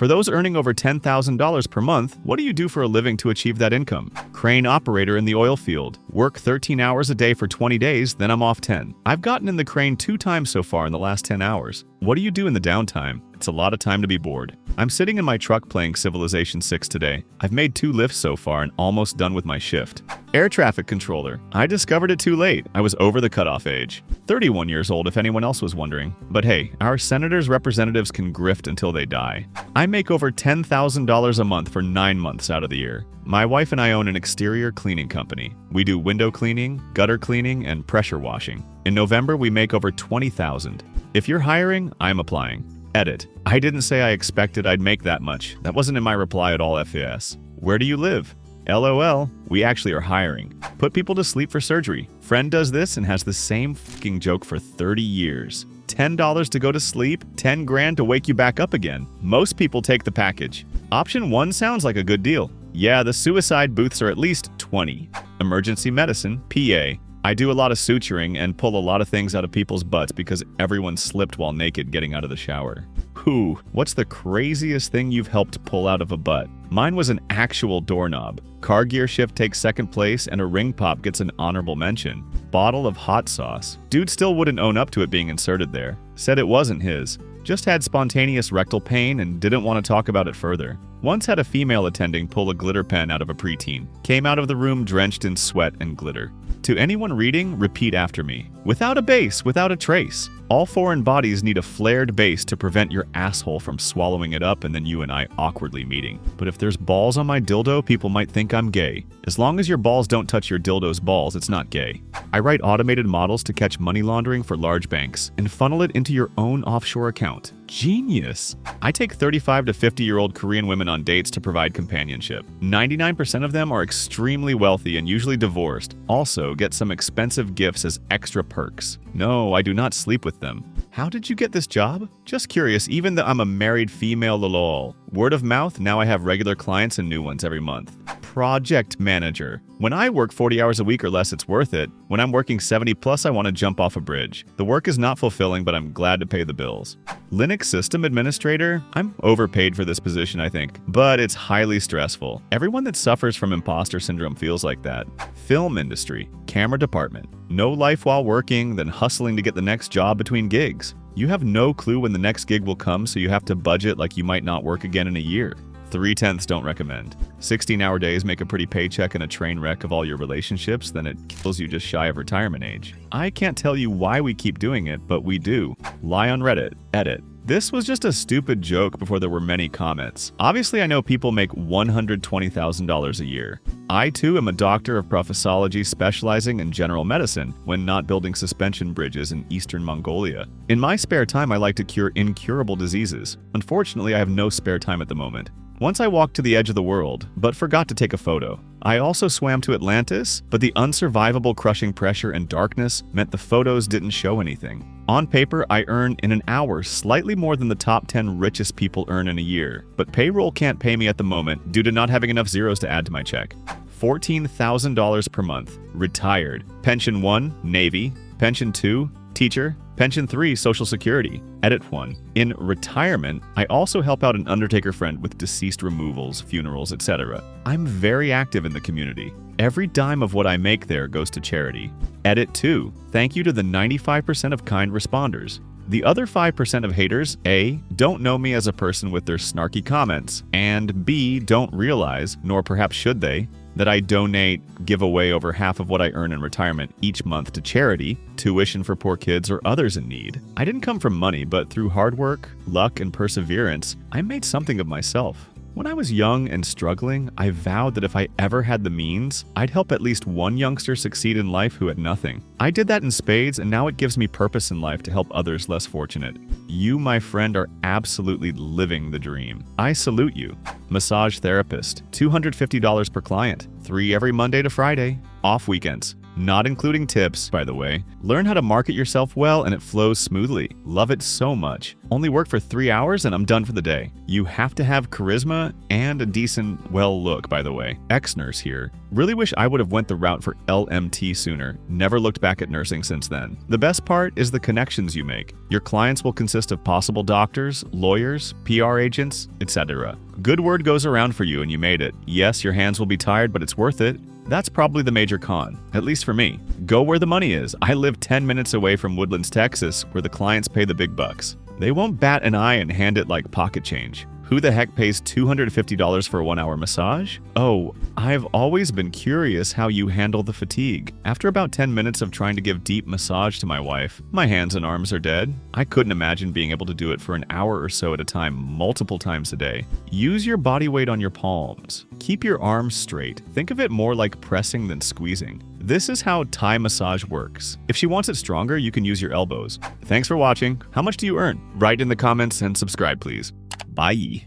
For those earning over $10,000 per month, what do you do for a living to achieve that income? Crane operator in the oil field. Work 13 hours a day for 20 days, then I'm off 10. I've gotten in the crane 2 times so far in the last 10 hours. What do you do in the downtime? It's a lot of time to be bored. I'm sitting in my truck playing Civilization 6 today. I've made 2 lifts so far and almost done with my shift. Air traffic controller. I discovered it too late. I was over the cutoff age. 31 years old if anyone else was wondering. But hey, our senators' representatives can grift until they die. I make over $10,000 a month for 9 months out of the year. My wife and I own an exterior cleaning company. We do window cleaning, gutter cleaning, and pressure washing. In November, we make over $20,000. If you're hiring, I'm applying. Edit. I didn't say I expected I'd make that much. That wasn't in my reply at all, FAS. Where do you live? LOL. We actually are hiring. Put people to sleep for surgery. Friend does this and has the same fucking joke for 30 years. $10 to go to sleep, 10 grand to wake you back up again. Most people take the package. Option 1 sounds like a good deal. Yeah, the suicide booths are at least 20. Emergency medicine, PA. I do a lot of suturing and pull a lot of things out of people's butts because everyone slipped while naked getting out of the shower. Whew, what's the craziest thing you've helped pull out of a butt? Mine was an actual doorknob. Car gear shift takes second place and a ring pop gets an honorable mention. Bottle of hot sauce. Dude still wouldn't own up to it being inserted there. Said it wasn't his. Just had spontaneous rectal pain and didn't want to talk about it further. Once had a female attending pull a glitter pen out of a preteen. Came out of the room drenched in sweat and glitter. To anyone reading, repeat after me. Without a base, without a trace. All foreign bodies need a flared base to prevent your asshole from swallowing it up and then you and I awkwardly meeting. But if there's balls on my dildo, people might think I'm gay. As long as your balls don't touch your dildo's balls, it's not gay. I write automated models to catch money laundering for large banks and funnel it into your own offshore account. Genius! I take 35 to 50-year-old Korean women on dates to provide companionship. 99% of them are extremely wealthy and usually divorced. Also, get some expensive gifts as extra perks. No, I do not sleep with them. How did you get this job? Just curious, even though I'm a married female lol. Word of mouth, now I have regular clients and new ones every month. Project manager. When I work 40 hours a week or less, it's worth it. When I'm working 70 plus, I want to jump off a bridge. The work is not fulfilling, but I'm glad to pay the bills. Linux system administrator? I'm overpaid for this position, I think, but it's highly stressful. Everyone that suffers from imposter syndrome feels like that. Film industry. Camera department. No life while working, then hustling to get the next job between gigs. You have no clue when the next gig will come, so you have to budget like you might not work again in a year. 3/10 don't recommend. 16-hour days make a pretty paycheck and a train wreck of all your relationships, then it kills you just shy of retirement age. I can't tell you why we keep doing it, but we do. Lie on Reddit. Edit. This was just a stupid joke before there were many comments. Obviously, I know people make $120,000 a year. I, too, am a doctor of professology specializing in general medicine when not building suspension bridges in eastern Mongolia. In my spare time, I like to cure incurable diseases. Unfortunately, I have no spare time at the moment. Once I walked to the edge of the world, but forgot to take a photo. I also swam to Atlantis, but the unsurvivable crushing pressure and darkness meant the photos didn't show anything. On paper, I earn in an hour slightly more than the top 10 richest people earn in a year, but payroll can't pay me at the moment due to not having enough zeros to add to my check. $14,000 per month. Retired. Pension 1, Navy. Pension 2, Teacher. Pension 3, Social Security. Edit 1. In retirement, I also help out an undertaker friend with deceased removals, funerals, etc. I'm very active in the community. Every dime of what I make there goes to charity. Edit 2. Thank you to the 95% of kind responders. The other 5% of haters, A, don't know me as a person with their snarky comments, and B, don't realize, nor perhaps should they, that I donate, give away over half of what I earn in retirement each month to charity, tuition for poor kids, or others in need. I didn't come from money, but through hard work, luck, and perseverance, I made something of myself. When I was young and struggling, I vowed that if I ever had the means, I'd help at least one youngster succeed in life who had nothing. I did that in spades, and now it gives me purpose in life to help others less fortunate. You, my friend, are absolutely living the dream. I salute you. Massage therapist, $250 per client, 3 every Monday to Friday, off weekends. Not including tips, by the way. Learn how to market yourself well and it flows smoothly. Love it so much. Only work for 3 hours and I'm done for the day. You have to have charisma and a decent, well, look, by the way. Ex-nurse here. Really wish I would have went the route for LMT sooner. Never looked back at nursing since then. The best part is the connections you make. Your clients will consist of possible doctors, lawyers, PR agents, etc. Good word goes around for you and you made it. Yes, your hands will be tired, but it's worth it. That's probably the major con, at least for me. Go where the money is. I live 10 minutes away from Woodlands, Texas, where the clients pay the big bucks. They won't bat an eye and hand it like pocket change. Who the heck pays $250 for a 1-hour massage? Oh, I've always been curious how you handle the fatigue. After about 10 minutes of trying to give deep massage to my wife, my hands and arms are dead. I couldn't imagine being able to do it for an hour or so at a time, multiple times a day. Use your body weight on your palms. Keep your arms straight. Think of it more like pressing than squeezing. This is how Thai massage works. If she wants it stronger, you can use your elbows. Thanks for watching. How much do you earn? Write in the comments and subscribe, please. Bye.